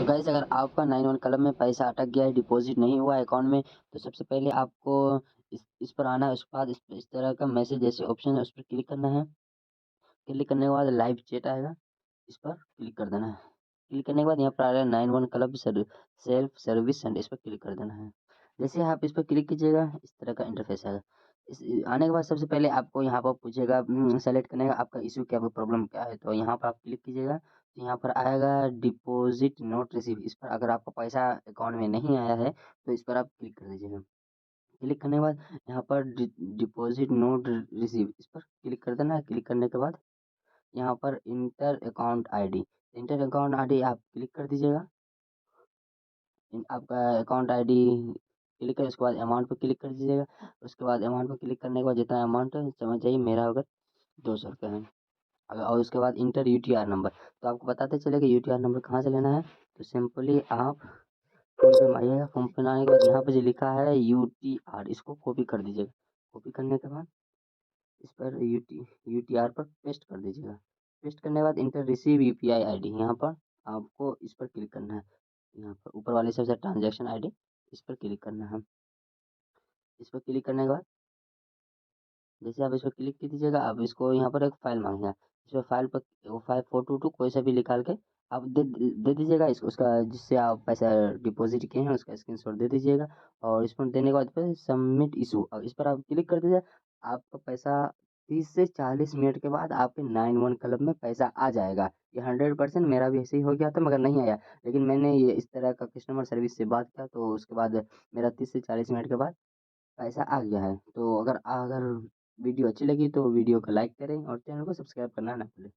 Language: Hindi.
गाइस अगर आपका 91 क्लब में पैसा अटक गया है, डिपॉजिट नहीं हुआ है अकाउंट में, तो सबसे पहले आपको इस पर आना है। उसके बाद इस तरह का मैसेज जैसे ऑप्शन है, उस पर क्लिक करना है। क्लिक करने के बाद लाइव चैट आएगा, इस पर क्लिक कर देना है। क्लिक करने के बाद यहाँ पर आ रहा है 91 क्लब सेल्फ सर्विस सेंटर, इस पर क्लिक कर देना है। जैसे आप इस पर क्लिक कीजिएगा, इस तरह का इंटरफेस आएगा। इस आने के बाद सबसे पहले आपको यहाँ पर पूछेगा, सेलेक्ट करने का आपका इशू क्या, प्रॉब्लम क्या है। तो यहाँ पर आप क्लिक कीजिएगा, तो यहाँ पर आएगा डिपॉजिट नॉट रिसीव। इस पर अगर आपका पैसा अकाउंट में नहीं आया है तो इस पर आप क्लिक कर दीजिएगा। क्लिक करने के बाद यहाँ पर डिपॉजिट नोट रिसीव, इस पर क्लिक कर देना है। क्लिक करने के बाद यहाँ पर इंटर अकाउंट आईडी आप क्लिक कर दीजिएगा। आपका अकाउंट आईडी क्लिक करें, उसके बाद अमाउंट पर क्लिक कर दीजिएगा। उसके बाद अमाउंट पर क्लिक करने के बाद जितना अमाउंट है समझ जाइए, मेरा अगर 200 रुपये है। और उसके बाद इंटर यूटीआर नंबर, तो आपको बताते चले कि यूटीआर नंबर कहाँ से लेना है। तो सिंपली आप फ़ोन पे में आइएगा। फ़ोन पे में आने के बाद यहाँ पे जो लिखा है यूटीआर, इसको कॉपी कर दीजिएगा। कॉपी करने के बाद इस पर यूटीआर पर पेस्ट कर दीजिएगा। पेस्ट करने के बाद इंटर रिसीव यूपीआई आईडी, यहाँ पर आपको इस पर क्लिक करना है। यहाँ पर ऊपर वाले सबसे ट्रांजैक्शन आईडी, इस पर क्लिक करना है। इस पर क्लिक करने के बाद जैसे आप इस पर क्लिक कर दीजिएगा, अब इसको यहाँ पर एक फ़ाइल माँगेगा। इस पर फ़ाइल पर वो फ़ाइल फ़ोटो कोई सा भी निकाल के आप दे दीजिएगा। इसको उसका जिससे आप पैसा डिपॉज़िट किए हैं उसका स्क्रीनशॉट दे दीजिएगा। और इस पर देने के बाद फिर सबमिट इशू, अब इस पर आप क्लिक कर दीजिए। आपका पैसा 30 से 40 मिनट के बाद आपके 91 क्लब में पैसा आ जाएगा। ये 100% मेरा भी ऐसे ही हो गया था मगर नहीं आया। लेकिन मैंने ये इस तरह का कस्टमर सर्विस से बात किया तो उसके बाद मेरा 30 से 40 मिनट के बाद पैसा आ गया है। तो अगर अगर वीडियो अच्छी लगी तो वीडियो को लाइक करें और चैनल को सब्सक्राइब करना ना भूलें।